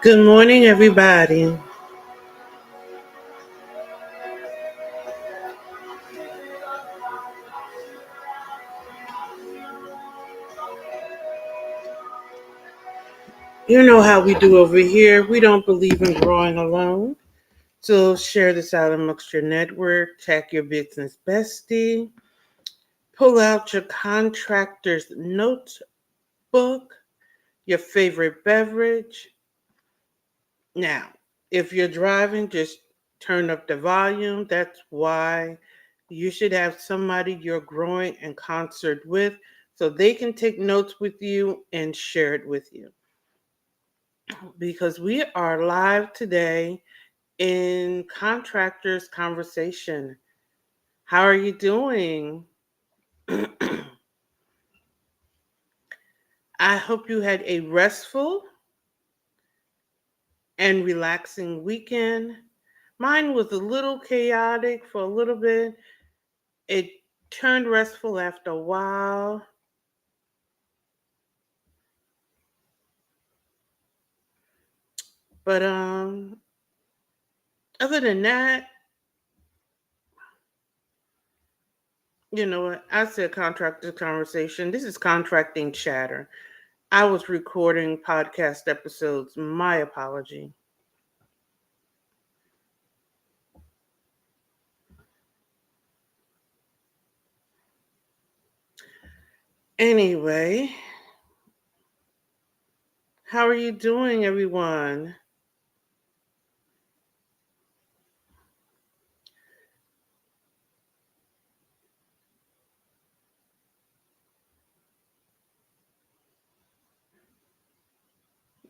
Good morning, everybody. You know how we do over here. We don't believe in growing alone. So share this out amongst your network, tag your business bestie, pull out your contractor's notebook, your favorite beverage. Now, if you're driving, just turn up the volume. That's why you should have somebody you're growing in concert with so they can take notes with you and share it with you. Because we are live today in Contractors Conversation. How are you doing? I hope you had a restful and relaxing weekend. Mine was a little chaotic for a little bit. It turned restful after a while. But other than that, you know what? I said contractor conversation. This is contracting chatter. I was recording podcast episodes. My apology. Anyway, how are you doing, everyone?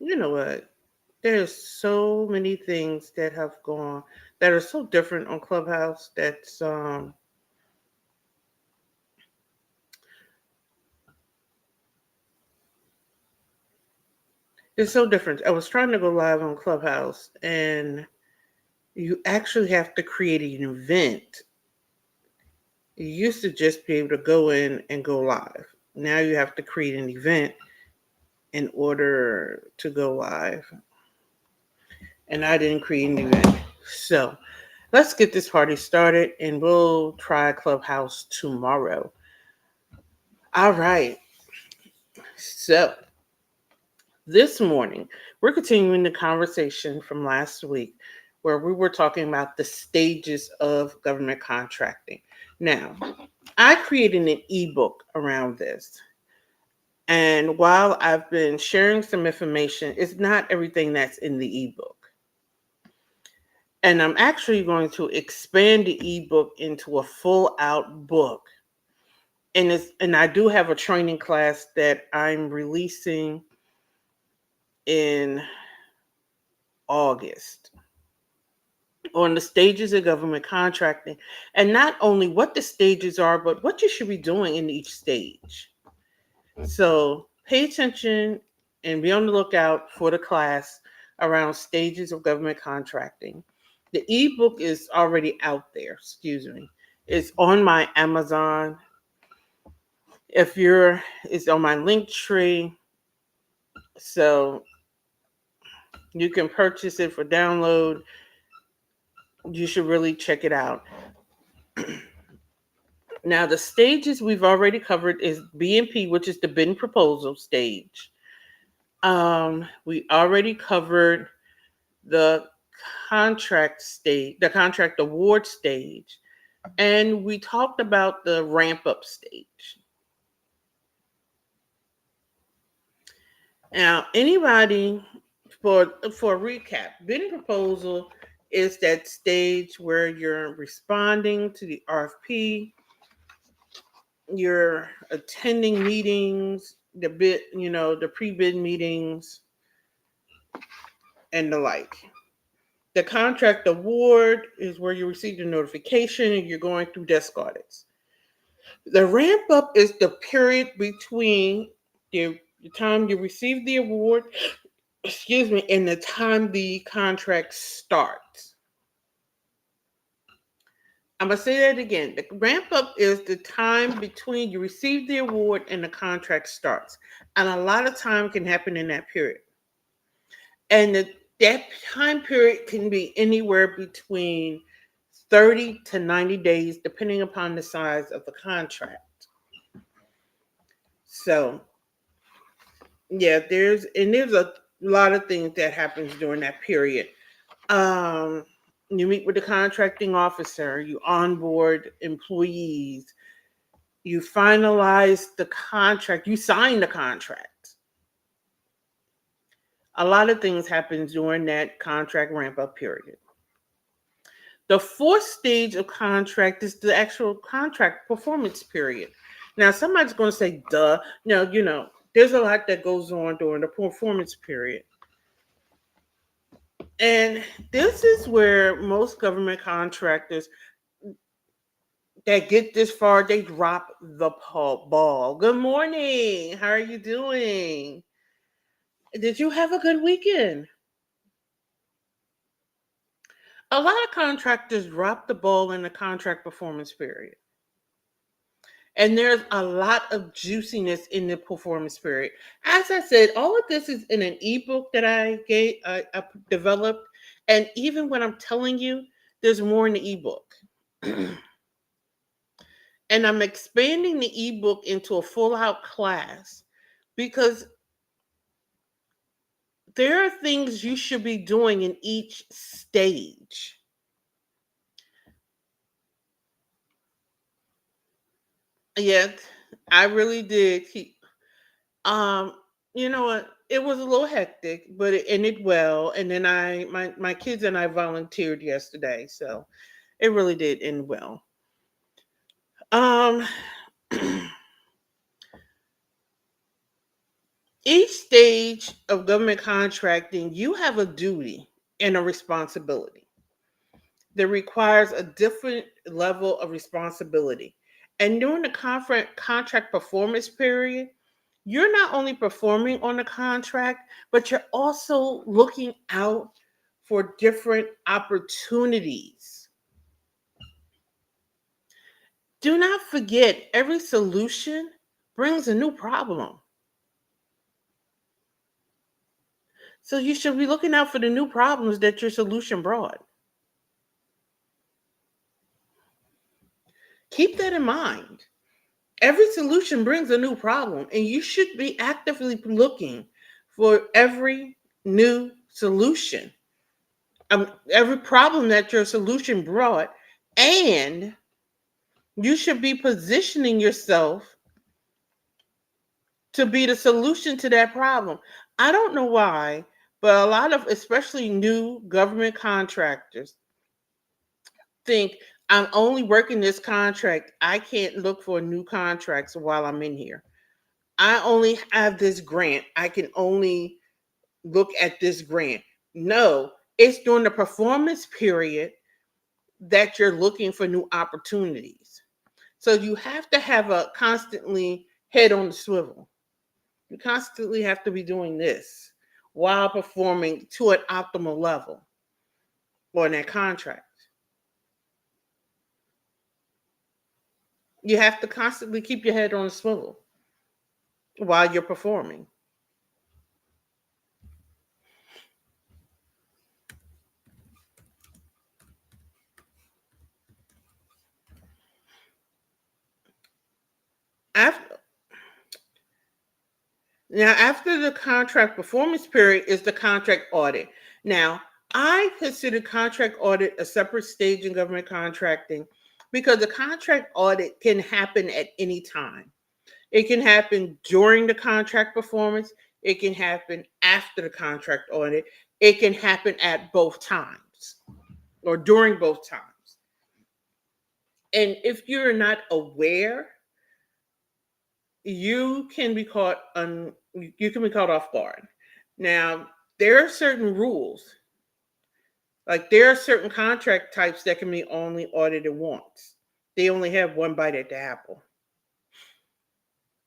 You know what? There's so many things that have gone that are so different on Clubhouse. It's so different. I was trying to go live on Clubhouse, and you actually have to create an event. You used to just be able to go in and go live. Now you have to create an event in order to go live. And I didn't create an event. So let's get this party started and we'll try Clubhouse tomorrow. All right. So this morning, we're continuing the conversation from last week where we were talking about the stages of government contracting. Now, I created an ebook around this. And while I've been sharing some information, it's not everything that's in the ebook. And I'm actually going to expand the ebook into a full out book. And I do have a training class that I'm releasing in August on the stages of government contracting, and not only what the stages are, but what you should be doing in each stage. So pay attention and be on the lookout for the class around stages of government contracting. The ebook is already out there, excuse me. It's on my Amazon. If you're, it's on my link tree. So you can purchase it for download. You should really check it out. Now, the stages we've already covered is B&P, which is the bid and proposal stage. We already covered the contract stage, the contract award stage, and we talked about the ramp up stage. Now, anybody for a recap, bid and proposal is that stage where you're responding to the RFP, you're attending meetings, the pre-bid meetings and the like. The contract award is where you receive the notification and you're going through desk audits. The ramp up is the period between the time you receive the award, excuse me, and the time the contract starts. I'm going to say that again. The ramp up is the time between you receive the award and the contract starts. And a lot of time can happen in that period. And that time period can be anywhere between 30 to 90 days, depending upon the size of the contract. So, yeah, there's a lot of things that happens during that period. Um, you meet with the contracting officer, you onboard employees, you finalize the contract, you sign the contract. A lot of things happen during that contract ramp up period. The fourth stage of contract is the actual contract performance period. Now, somebody's going to say, duh. No, there's a lot that goes on during the performance period. And this is where most government contractors that get this far, they drop the ball. Good morning. How are you doing? Did you have a good weekend? A lot of contractors drop the ball in the contract performance period. And there's a lot of juiciness in the performance period. As I said, all of this is in an ebook that I developed. And even when I'm telling you, there's more in the ebook. And I'm expanding the ebook into a full out class because there are things you should be doing in each stage. Yeah, I really did. Um, you know what? It was a little hectic, but it ended well. And then my kids and I volunteered yesterday, so it really did end well. Um, each stage of government contracting, you have a duty and a responsibility that requires a different level of responsibility. And during the contract performance period, you're not only performing on the contract, but you're also looking out for different opportunities. Do not forget, every solution brings a new problem. So you should be looking out for the new problems that your solution brought. Keep that in mind. Every solution brings a new problem, and you should be actively looking for every new solution, every problem that your solution brought, and you should be positioning yourself to be the solution to that problem. I don't know why, but a lot of, especially new government contractors, think I'm only working this contract. I can't look for new contracts while I'm in here. I only have this grant. I can only look at this grant. No, it's during the performance period that you're looking for new opportunities. So you have to have a constantly head on the swivel. You constantly have to be doing this while performing to an optimal level on that contract. You have to constantly keep your head on the swivel while you're performing. After after the contract performance period is the contract audit. Now, I consider contract audit a separate stage in government contracting because the contract audit can happen at any time. It can happen during the contract performance, it can happen after the contract audit, it can happen at both times or during both times. And if you're not aware, you can be caught off guard. Now, there are certain rules. Like there are certain contract types that can be only audited once. They only have one bite at the apple.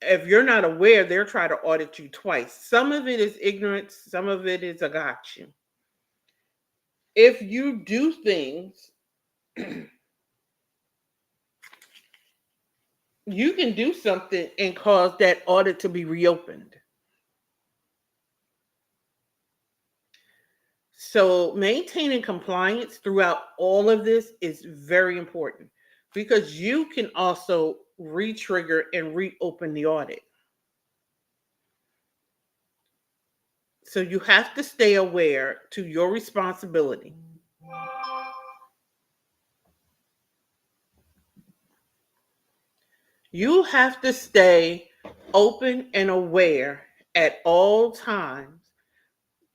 If you're not aware, they're trying to audit you twice. Some of it is ignorance, some of it is a got you. If you do things, you can do something and cause that audit to be reopened. So maintaining compliance throughout all of this is very important because you can also re-trigger and reopen the audit. So you have to stay aware to your responsibility. You have to stay open and aware at all times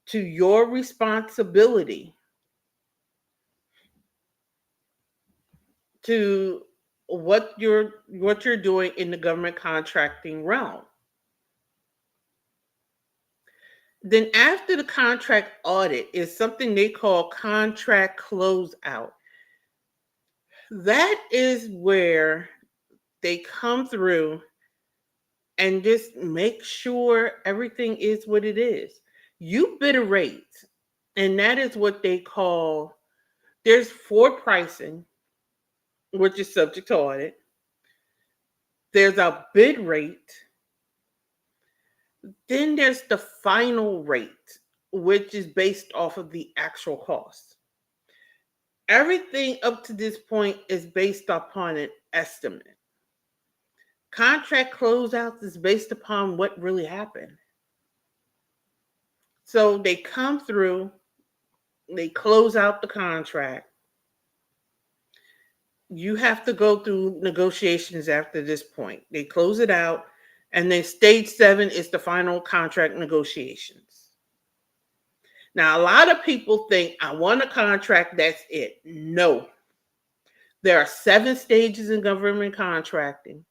to your responsibility to what you're doing in the government contracting realm. Then after the contract audit is something they call contract closeout. That is where they come through and just make sure everything is what it is. You bid a rate, and that is what they call there's for pricing, which is subject to audit. There's a bid rate. Then there's the final rate, which is based off of the actual cost. Everything up to this point is based upon an estimate. Contract closeouts is based upon what really happened. So they come through, they close out the contract. You have to go through negotiations after this point. They close it out, and then stage 7 is the final contract negotiations. Now, a lot of people think I want a contract, that's it. No. There are 7 stages in government contracting,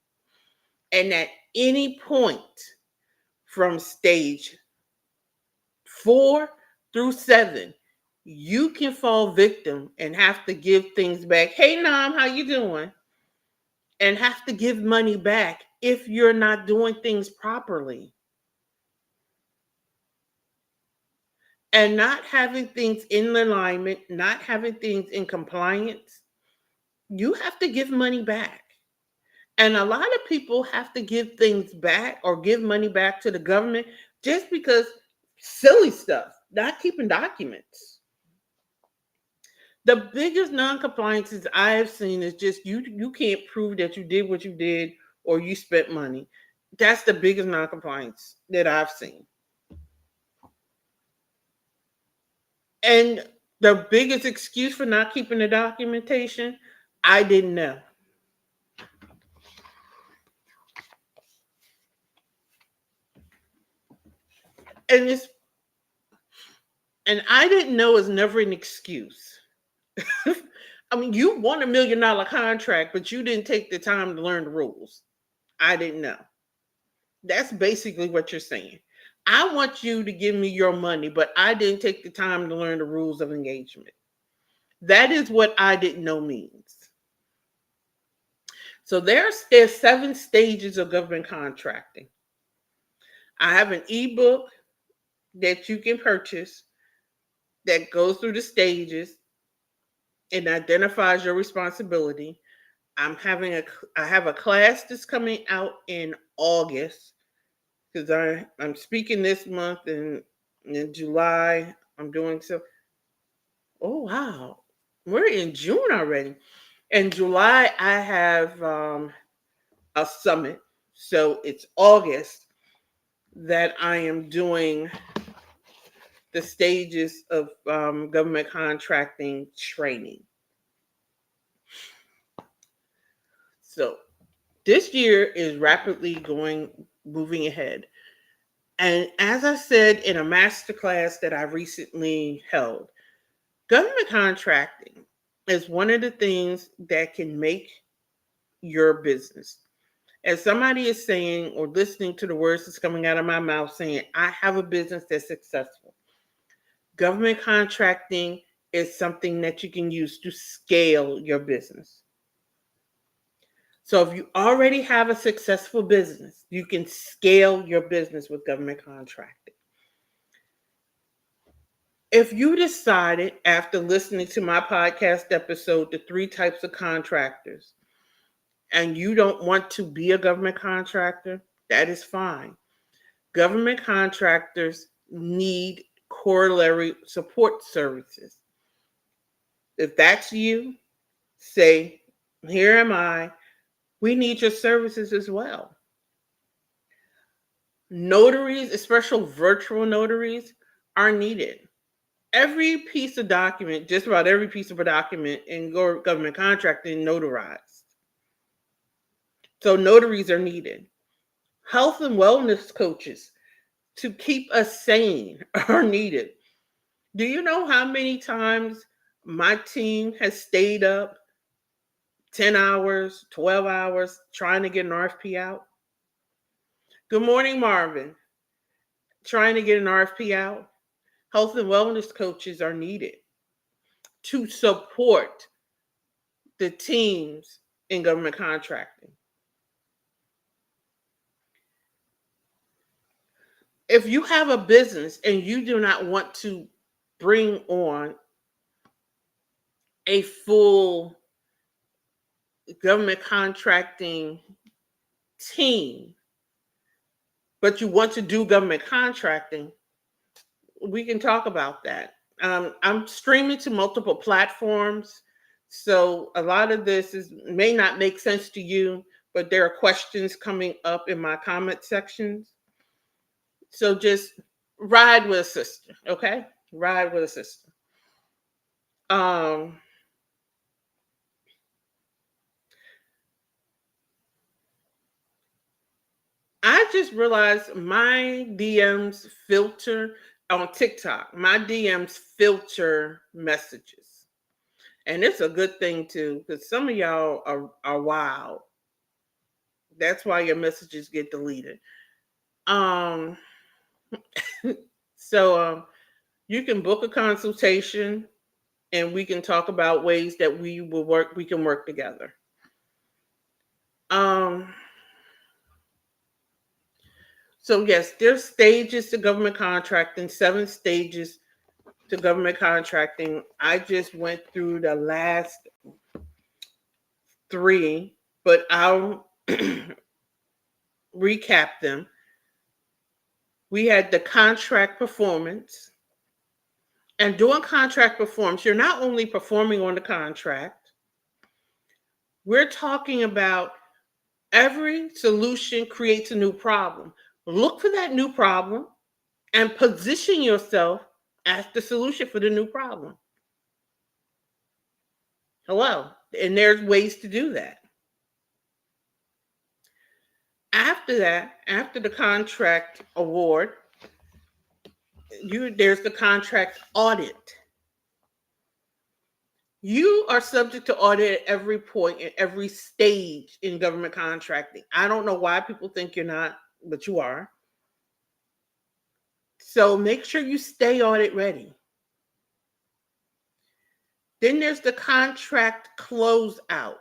and at any point from stage 4 through 7, you can fall victim and have to give things back. Hey, Nam, how you doing? And have to give money back if you're not doing things properly. And not having things in alignment, not having things in compliance, you have to give money back. And a lot of people have to give things back or give money back to the government just because silly stuff, not keeping documents. The biggest non-compliances I have seen is just you can't prove that you did what you did or you spent money. That's the biggest non-compliance that I've seen. And the biggest excuse for not keeping the documentation, I didn't know. And it's and I didn't know is never an excuse. I mean, you won $1 million contract, but you didn't take the time to learn the rules. I didn't know. That's basically what you're saying. I want you to give me your money, but I didn't take the time to learn the rules of engagement. That is what I didn't know means. So there's 7 stages of government contracting. I have an ebook that you can purchase that goes through the stages and identifies your responsibility. I have a class that's coming out in August because I'm speaking this month and in July I'm doing so. Oh wow, we're in June already. In July I have a summit, so it's August that I am doing the stages of government contracting training. So this year is rapidly moving ahead. And as I said in a masterclass that I recently held, government contracting is one of the things that can make your business. As somebody is saying or listening to the words that's coming out of my mouth saying, I have a business that's successful. Government contracting is something that you can use to scale your business. So if you already have a successful business, you can scale your business with government contracting. If you decided after listening to my podcast episode, the 3 types of contractors, and you don't want to be a government contractor, that is fine. Government contractors need corollary support services. If that's you, say, here am I. We need your services as well. Notaries, especially virtual notaries, are needed. Every piece of document, just about every piece of a document in government contracting, notarized. So notaries are needed. Health and wellness coaches to keep us sane are needed. Do you know how many times my team has stayed up 10 hours, 12 hours trying to get an RFP out? Good morning, Marvin. Trying to get an RFP out? Health and wellness coaches are needed to support the teams in government contracting. If you have a business and you do not want to bring on a full government contracting team, but you want to do government contracting, we can talk about that. I'm streaming to multiple platforms, so a lot of this may not make sense to you, but there are questions coming up in my comment sections. So just ride with a sister, okay? Ride with a sister. Um, I just realized my DMs filter on TikTok. My DMs filter messages. And it's a good thing too, because some of y'all are wild. That's why your messages get deleted. Um, so you can book a consultation and we can talk about ways that we can work together. Um, so yes, there's stages to government contracting, 7 stages to government contracting. I just went through the last 3, but I'll recap them. We had the contract performance. And doing contract performance, you're not only performing on the contract, we're talking about every solution creates a new problem. Look for that new problem and position yourself as the solution for the new problem. Hello. And there's ways to do that. After that, after the contract award, there's the contract audit. You are subject to audit at every point, at every stage in government contracting. I don't know why people think you're not, but you are. So make sure you stay audit ready. Then there's the contract closeout.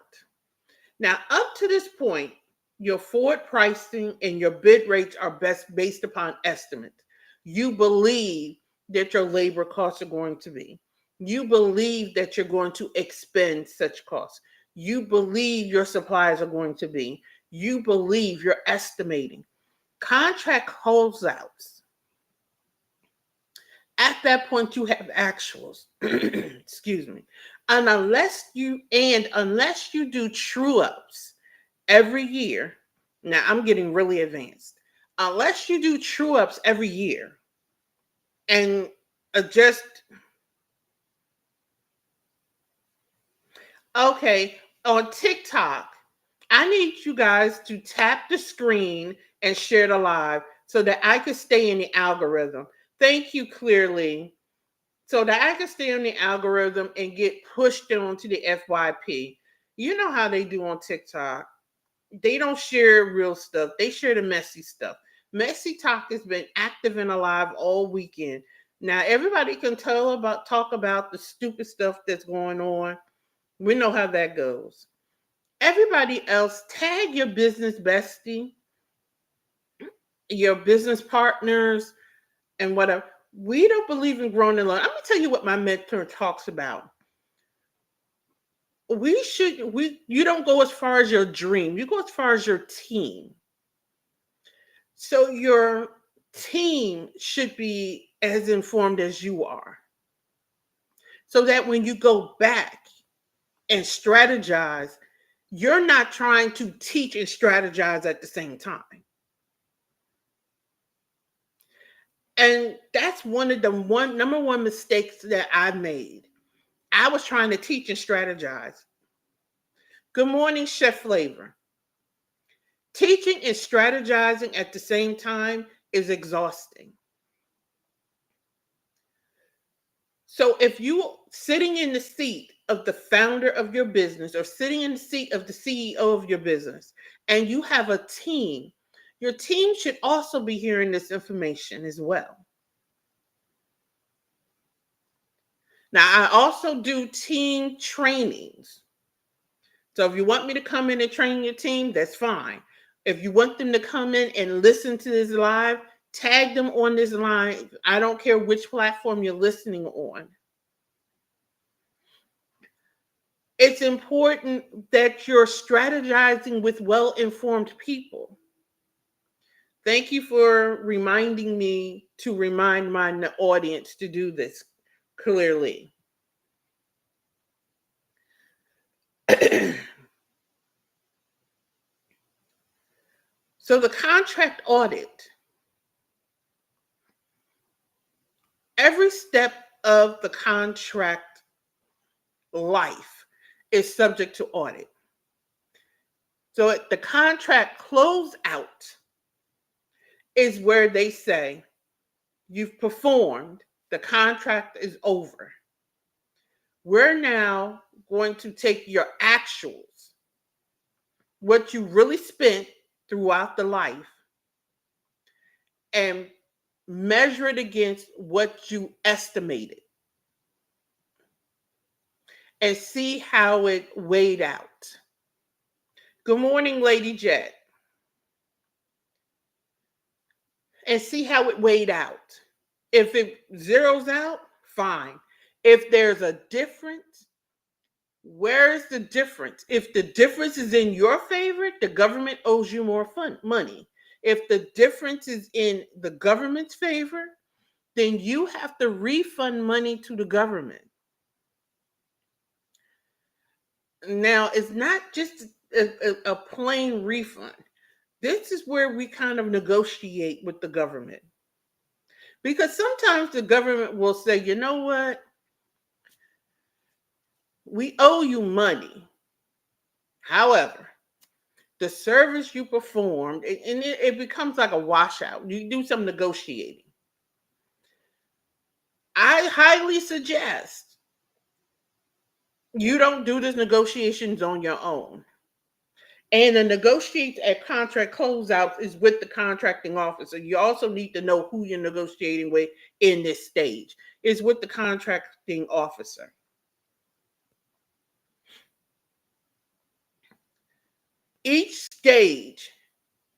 Now, up to this point, your forward pricing and your bid rates are best based upon estimates. You believe that your labor costs are going to be. You believe that you're going to expend such costs. You believe your supplies are going to be. You believe you're estimating. Contract closeouts. At that point, you have actuals. Excuse me. And unless you do true ups every year, now I'm getting really advanced. Unless you do true ups every year and adjust. Okay, on TikTok, I need you guys to tap the screen and share the live so that I can stay in the algorithm. Thank you, Clearly. So that I can stay on the algorithm and get pushed onto the FYP. You know how they do on TikTok. They don't share real stuff. They share the messy stuff. Messy Talk has been active and alive all weekend. Now everybody can talk about the stupid stuff that's going on. We know how that goes. Everybody else, tag your business bestie, your business partners, and whatever. We don't believe in growing alone. I'm gonna tell you what my mentor talks about. You don't go as far as your dream, you go as far as your team. So your team should be as informed as you are, so that when you go back and strategize, you're not trying to teach and strategize at the same time. And that's one of the number one mistakes that I made. I was trying to teach and strategize. Good morning, Chef Flavor. Teaching and strategizing at the same time is exhausting. So if you sitting in the seat of the founder of your business or sitting in the seat of the CEO of your business and you have a team, your team should also be hearing this information as well. Now, I also do team trainings. So if you want me to come in and train your team, that's fine. If you want them to come in and listen to this live, tag them on this line. I don't care which platform you're listening on. It's important that you're strategizing with well-informed people. Thank you for reminding me to remind my audience to do this clearly. So the contract audit, every step of the contract life is subject to audit. So at the contract closeout is where they say, you've performed, the contract is over. We're now going to take your actuals, what you really spent throughout the life, and measure it against what you estimated and see how it weighed out. Good morning, Lady Jet. And see how it weighed out. If it zeroes out, fine. If there's a difference, where's the difference? If the difference is in your favor, the government owes you more money. If the difference is in the government's favor, then you have to refund money to the government. Now, it's not just a plain refund. This is where we kind of negotiate with the government. Because sometimes the government will say, you know what? We owe you money. However, the service you performed, and it becomes like a washout. You do some negotiating. I highly suggest you don't do these negotiations on your own. And the negotiate at contract closeouts is with the contracting officer. You also need to know who you're negotiating with in this stage. It's with the contracting officer. Each stage,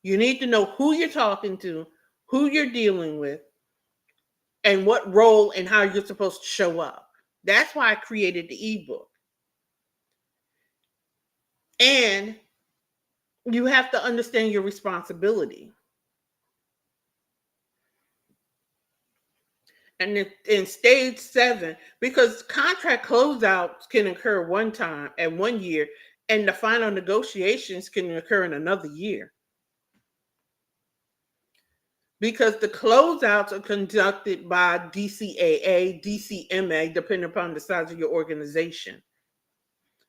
you need to know who you're talking to, who you're dealing with, and what role and how you're supposed to show up. That's why I created the ebook. And you have to understand your responsibility. And in stage 7, because contract closeouts can occur one time at 1 year, and the final negotiations can occur in another year. Because the closeouts are conducted by DCAA, DCMA, depending upon the size of your organization.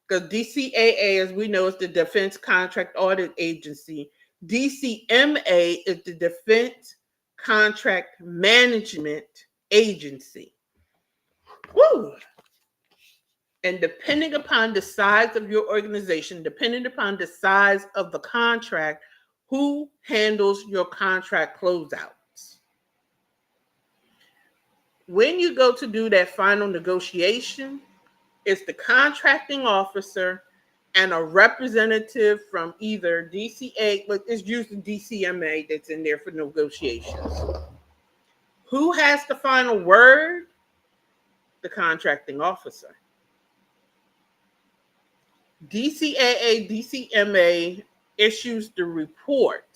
Because DCAA, as we know, is the Defense Contract Audit Agency. DCMA is the Defense Contract Management Agency. Woo! And depending upon the size of your organization, depending upon the size of the contract, who handles your contract closeouts? When you go to do that final negotiation, it's the contracting officer and a representative from either DCA, but it's usually DCMA that's in there for negotiations. Who has the final word? The contracting officer. DCAA, DCMA issues the report.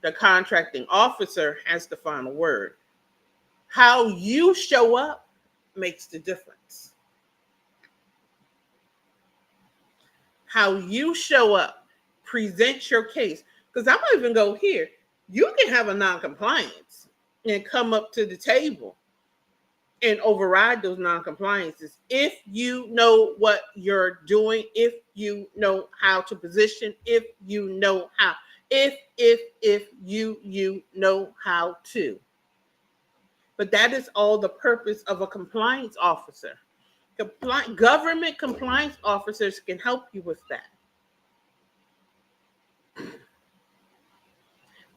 The contracting officer has the final word. How you show up makes the difference. How you show up, present your case. Because I'm going to even go here. You can have a non-compliance and come up to the table and override those non-compliances if you know what you're doing, if you know how to position, if you know how, if you know how to. But that is all the purpose of a compliance officer. Government compliance officers can help you with that.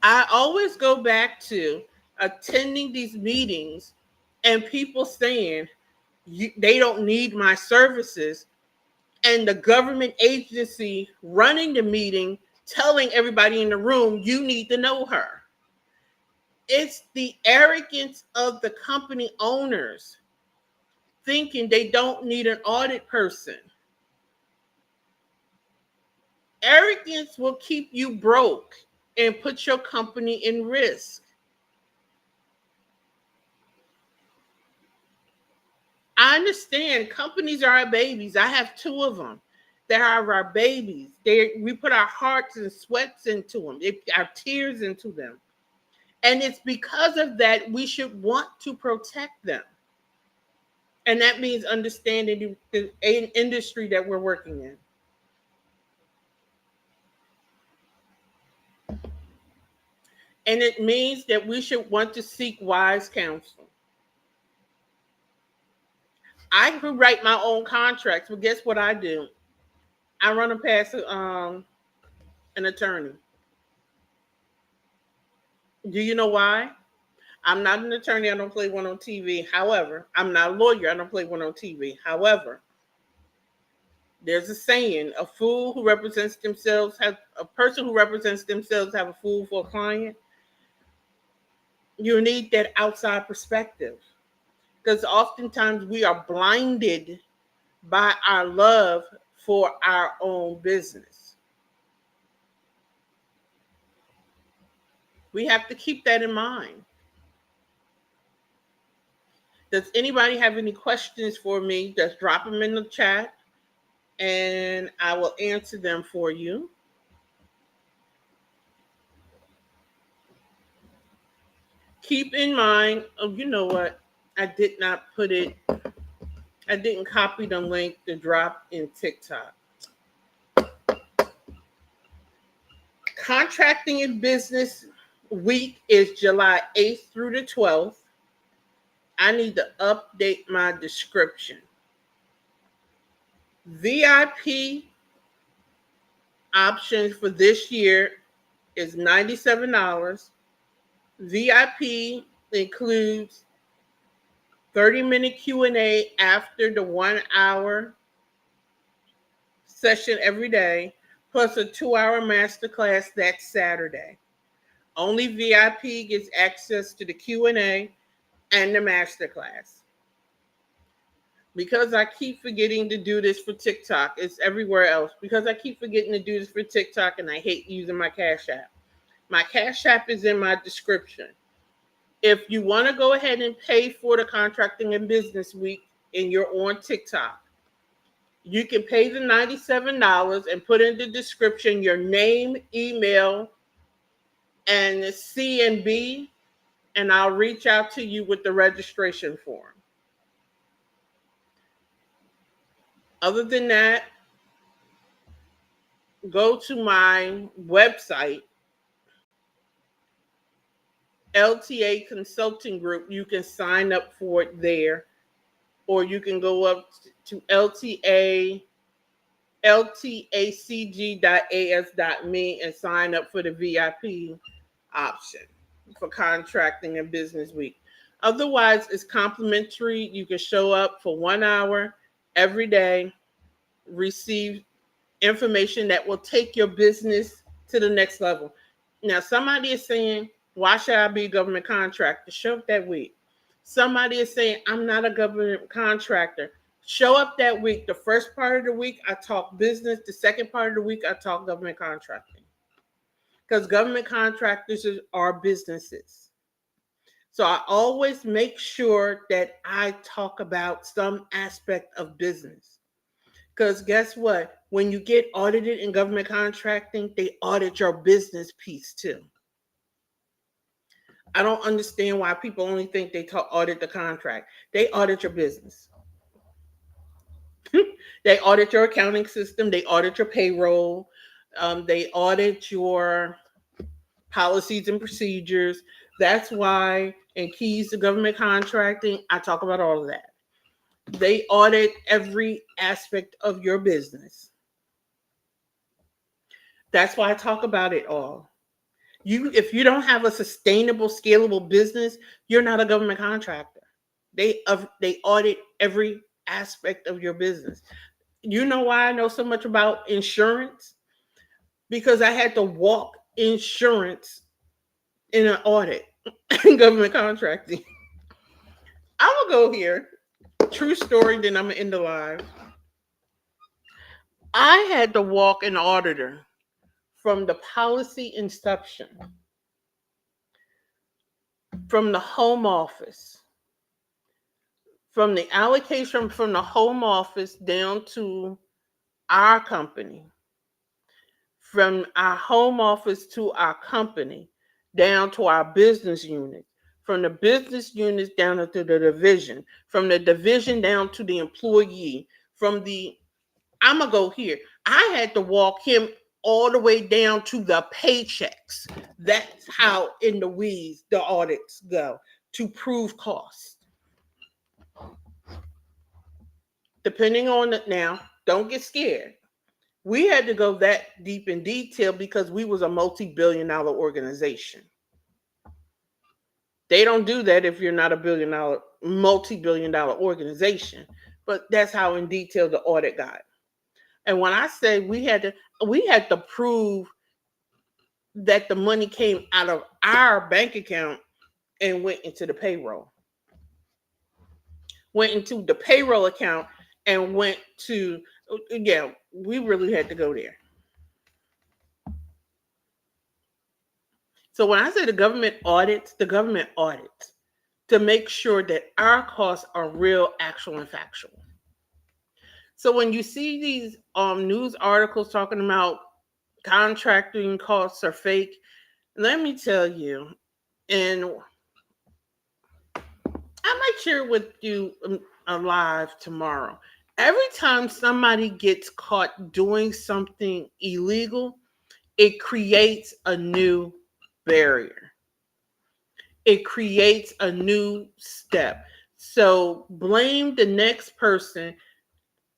I always go back to attending these meetings and people saying they don't need my services, and the government agency running the meeting telling everybody in the room, you need to know her. It's the arrogance of the company owners thinking they don't need an audit person. Arrogance will keep you broke and put your company in risk. I understand companies are our babies. I have 2 of them. They are our babies. We put our hearts and sweats into them, our tears into them. And it's because of that we should want to protect them. And that means understanding the industry that we're working in. And it means that we should want to seek wise counsel. I could write my own contracts, but guess what I do? I run them past an attorney. Do you know why? I'm not an attorney. I don't play one on TV. However, I'm not a lawyer. I don't play one on TV. However, there's a saying: a fool who represents themselves have a person who represents themselves have a fool for a client. You need that outside perspective because oftentimes we are blinded by our love for our own business. We have to keep that in mind. Does anybody have any questions for me? Just drop them in the chat and I will answer them for you. Keep in mind, oh, you know what? I did not put it, I didn't copy the link to drop in TikTok. Contracting in Business Week is July 8th through the 12th. I need to update my description. VIP options for this year is $97. VIP includes 30-minute Q&A after the 1-hour session every day, plus a 2-hour masterclass that Saturday. Only VIP gets access to the Q&A and the masterclass. Because I keep forgetting to do this for TikTok, it's everywhere else. Because I keep forgetting to do this for TikTok and I hate using my Cash App. My Cash App is in my description. If you want to go ahead and pay for the Contracting and Business Week and you're on TikTok, you can pay the $97 and put in the description your name, email, and CNB, and I'll reach out to you with the registration form. Other than that, go to my website, LT&A Consulting Group. You can sign up for it there, or you can go up to ltacg.as.me and sign up for the VIP option for Contracting and Business Week. Otherwise, it's complimentary. You can show up for 1 hour every day, receive information that will take your business to the next level. Now, somebody is saying, why should I be a government contractor? Show up that week. Somebody is saying, I'm not a government contractor. Show up that week. The first part of the week, I talk business. The second part of the week, I talk government contracting. because government contractors are businesses. So I always make sure that I talk about some aspect of business. Because guess what? When you get audited in government contracting, they audit your business piece too. I don't understand why people only think they audit the contract. They audit your business. They audit your accounting system. They audit your payroll. They audit your policies and procedures. That's why in keys to government contracting, I talk about all of that. They audit every aspect of your business. That's why I talk about it all. If you don't have a sustainable, scalable business, you're not a government contractor. They audit every aspect of your business. You know why I know so much about insurance? Because I had to walk insurance in an audit in government contracting. I'm gonna go here. True story, then I'm gonna end the live. I had to walk an auditor from the policy inception, from the home office, from the allocation from the home office down to our company, from our home office to our company, down to our business unit, from the business units down to the division, from the division down to the employee, from the I'm gonna go here. I had to walk him all the way down to the paychecks. That's how in the weeds the audits go to prove cost. Depending on it now, don't get scared. We had to go that deep in detail because we was a multi-billion-dollar organization. They don't do that if you're not a multi-billion-dollar organization. But that's how in detail the audit got. And when I say we had to prove that the money came out of our bank account and went into the payroll. Went into the payroll account and went to yeah, we really had to go there. So when I say the government audits to make sure that our costs are real, actual, and factual. So when you see these news articles talking about contracting costs are fake, let me tell you, and I might share with you live tomorrow. Every time somebody gets caught doing something illegal, it creates a new barrier. It creates a new step. So blame the next person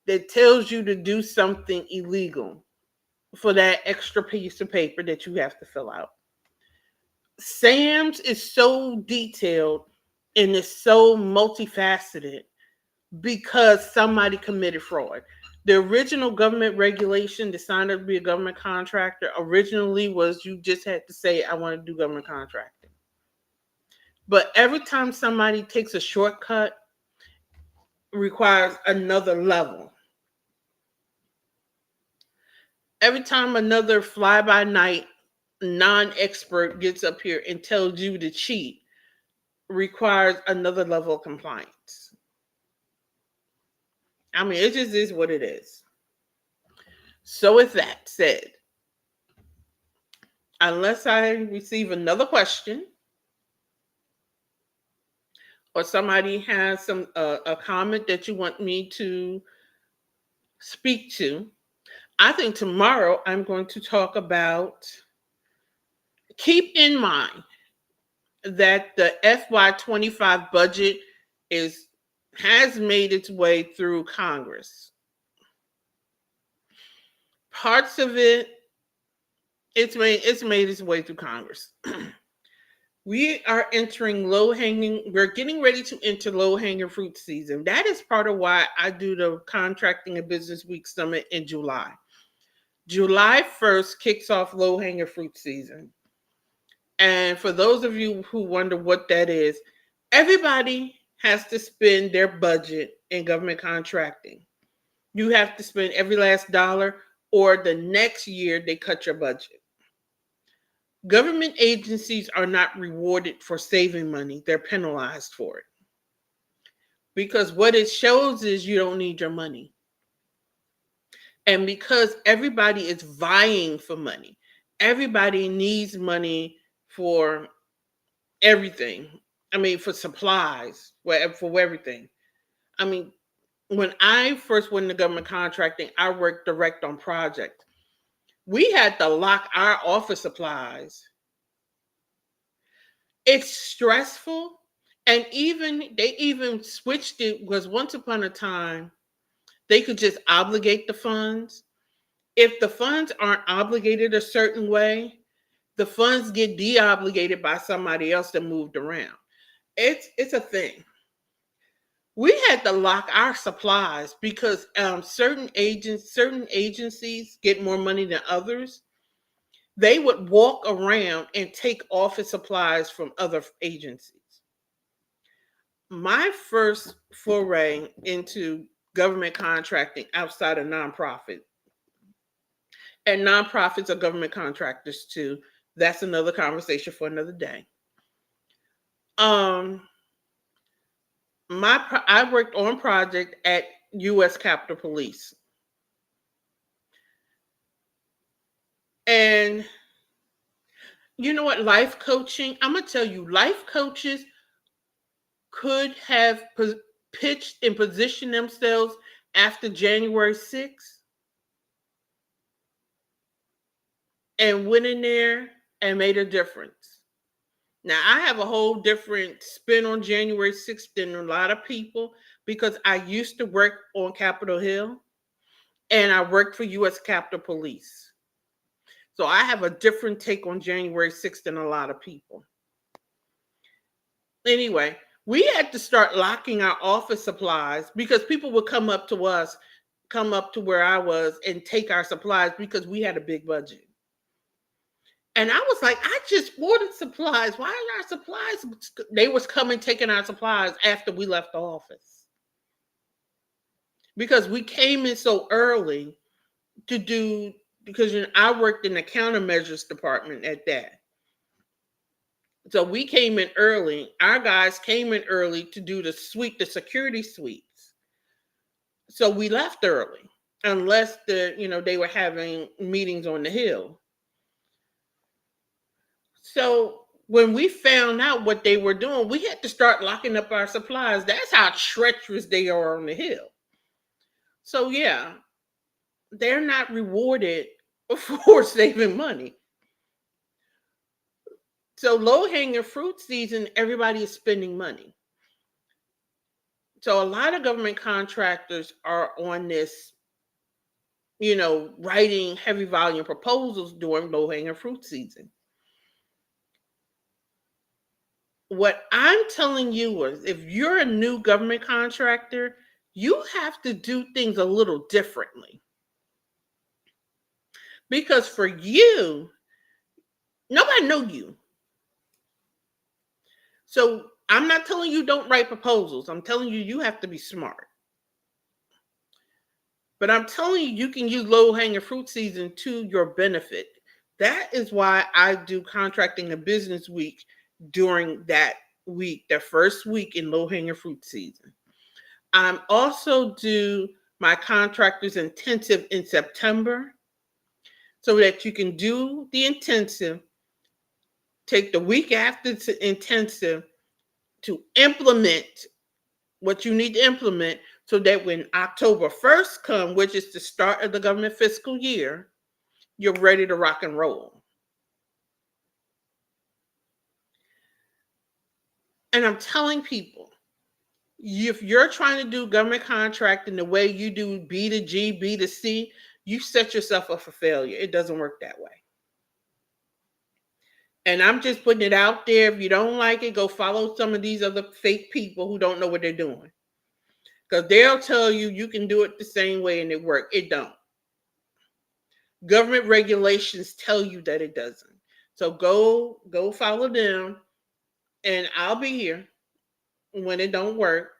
that tells you to do something illegal for that extra piece of paper that you have to fill out. Sam's is so detailed and is so multifaceted because somebody committed fraud. The original government regulation to sign up to be a government contractor originally was you just had to say, I want to do government contracting. But every time somebody takes a shortcut, requires another level. Every time another fly by night non-expert gets up here and tells you to cheat, requires another level of compliance. I mean, it just is what it is. So with that said, unless I receive another question or somebody has a comment that you want me to speak to, I think tomorrow I'm going to talk about, keep in mind that the FY25 budget has made its way through Congress. Parts of it, it's made its way through Congress. We're getting ready to enter low-hanging fruit season. That is part of why I do the Contracting and Business Week Summit in July. July 1st kicks off low-hanging fruit season. And for those of you who wonder what that is, everybody has to spend their budget in government contracting. You have to spend every last dollar, or the next year they cut your budget. Government agencies are not rewarded for saving money, they're penalized for it. Because what it shows is you don't need your money. And because everybody is vying for money, everybody needs money for everything. I mean, for supplies, for everything. I mean, when I first went into government contracting, I worked direct on projects. We had to lock our office supplies. It's stressful. And they even switched it because once upon a time, they could just obligate the funds. If the funds aren't obligated a certain way, the funds get deobligated by somebody else that moved around. It's a thing. We had to lock our supplies because certain agencies get more money than others. They would walk around and take office supplies from other agencies. My first foray into government contracting outside of nonprofit, and nonprofits are government contractors too. That's another conversation for another day. Um, I worked on project at U.S. Capitol Police, and you know what? Life coaching. I'm gonna tell you, life coaches could have pitched and positioned themselves after January 6th and went in there and made a difference. Now, I have a whole different spin on January 6th than a lot of people because I used to work on Capitol Hill and I worked for U.S. Capitol Police. So I have a different take on January 6th than a lot of people. Anyway, we had to start locking our office supplies because people would come up to us, come up to where I was and take our supplies because we had a big budget. And I was like, I just ordered supplies. Why are our supplies? They was coming taking our supplies after we left the office. Because we came in so early to do, because I worked in the countermeasures department at that. So we came in early. Our guys came in early to do the security sweeps. So we left early, unless they were having meetings on the hill. So when we found out what they were doing, we had to start locking up our supplies. That's how treacherous they are on the hill. So yeah, they're not rewarded for saving money. So low hanging fruit season, everybody is spending money. So a lot of government contractors are on this, writing heavy volume proposals during low hanging fruit season. What I'm telling you is if you're a new government contractor, you have to do things a little differently. Because for you, nobody know you. So I'm not telling you don't write proposals. I'm telling you you have to be smart. But I'm telling you you can use low hanging fruit season to your benefit. That is why I do contracting a business week during that week, the first week in low hanging fruit season. I'm also do my contractors intensive in September so that you can do the intensive, take the week after the intensive to implement what you need to implement so that when October 1st comes, which is the start of the government fiscal year, you're ready to rock and roll. And I'm telling people, if you're trying to do government contracting the way you do B to G, B to C, you set yourself up for failure. It doesn't work that way. And I'm just putting it out there. If you don't like it, go follow some of these other fake people who don't know what they're doing. Because they'll tell you you can do it the same way and it works. It don't. Government regulations tell you that it doesn't. So go follow them, and I'll be here when it don't work.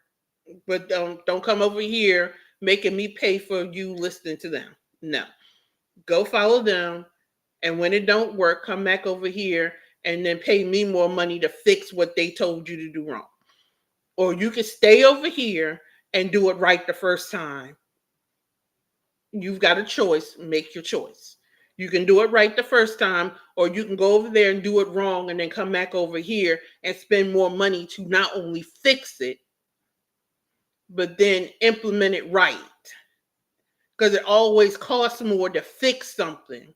But don't come over here making me pay for you listening to them. No, go follow them, And when it don't work, come back over here and then pay me more money to fix what they told you to do wrong. Or you can stay over here and do it right the first time. You've got a choice, make your choice. You can do it right the first time, or you can go over there and do it wrong and then come back over here and spend more money to not only fix it, but then implement it right. Because it always costs more to fix something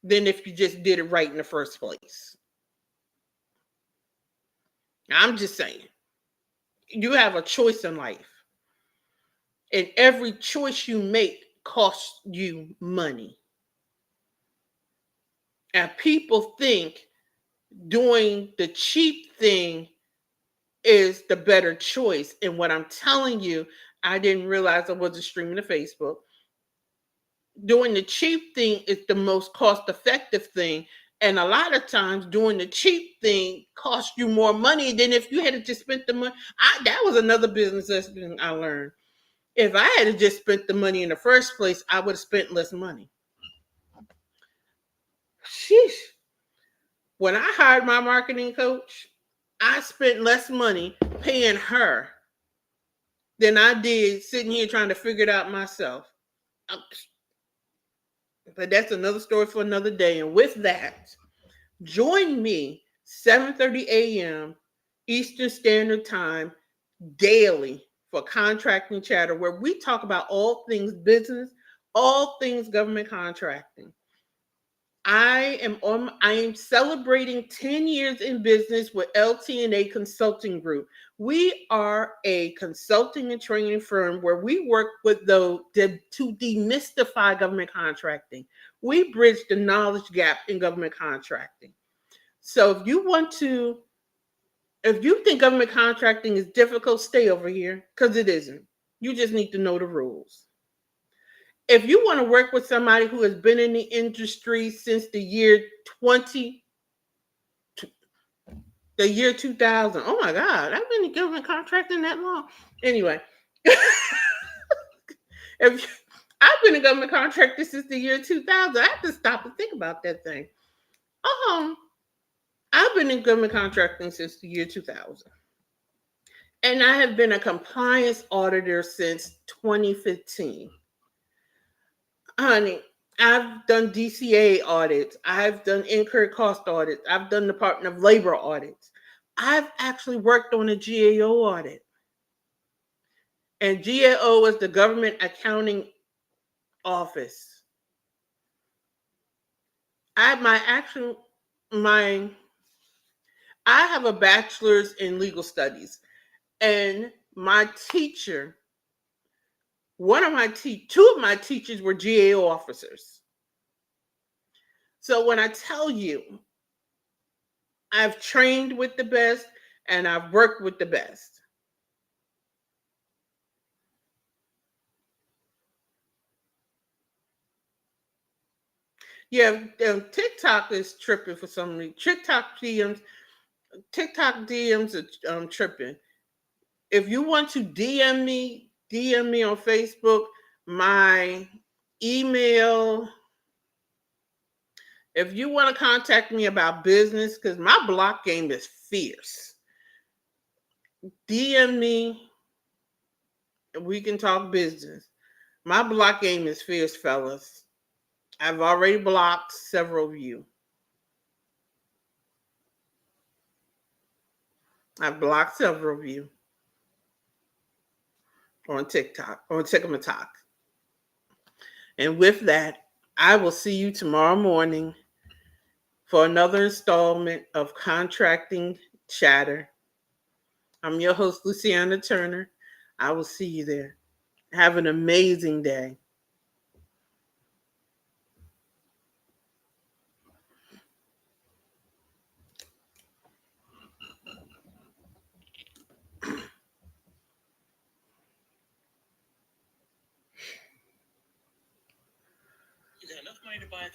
than if you just did it right in the first place. I'm just saying, you have a choice in life, and every choice you make costs you money. And people think doing the cheap thing is the better choice. And what I'm telling you, I didn't realize I wasn't streaming to Facebook. Doing the cheap thing is the most cost effective thing. And a lot of times doing the cheap thing costs you more money than if you had just spent the money. That was another business lesson I learned. If I had just spent the money in the first place, I would have spent less money. Sheesh. When I hired my marketing coach, I spent less money paying her than I did sitting here trying to figure it out myself. But that's another story for another day. And with that, join me 7:30 a.m. Eastern Standard Time daily for Contracting Chatter, where we talk about all things business, all things government contracting. I am celebrating 10 years in business with LT&A Consulting Group. We are a consulting and training firm where we work with those to demystify government contracting. We bridge the knowledge gap in government contracting. So if you think government contracting is difficult, stay over here because it isn't. You just need to know the rules. If you want to work with somebody who has been in the industry since the year 2000. Oh my God, I've been in government contracting that long. Anyway, if I've been in government contracting since the year 2000, I have to stop and think about that thing. Um, I've been in government contracting since the year 2000. And I have been a compliance auditor since 2015. Honey, I've done DCA audits. I've done incurred cost audits. I've done Department of Labor audits. I've actually worked on a GAO audit. And GAO is the Government Accounting Office. I my actual my I have a bachelor's in legal studies, and my teacher, two of my teachers were GAO officers. So when I tell you I've trained with the best and I've worked with the best. Yeah, TikTok is tripping for some reason. TikTok DMs are tripping. If you want to DM me on Facebook. My email. If you want to contact me about business, because my block game is fierce, DM me. We can talk business. My block game is fierce, fellas. I've already blocked several of you. I've blocked several of you on TikTok. And with that, I will see you tomorrow morning for another installment of Contracting Chatter. I'm your host, Luciana Turner. I will see you there. Have an amazing day. You got enough money to buy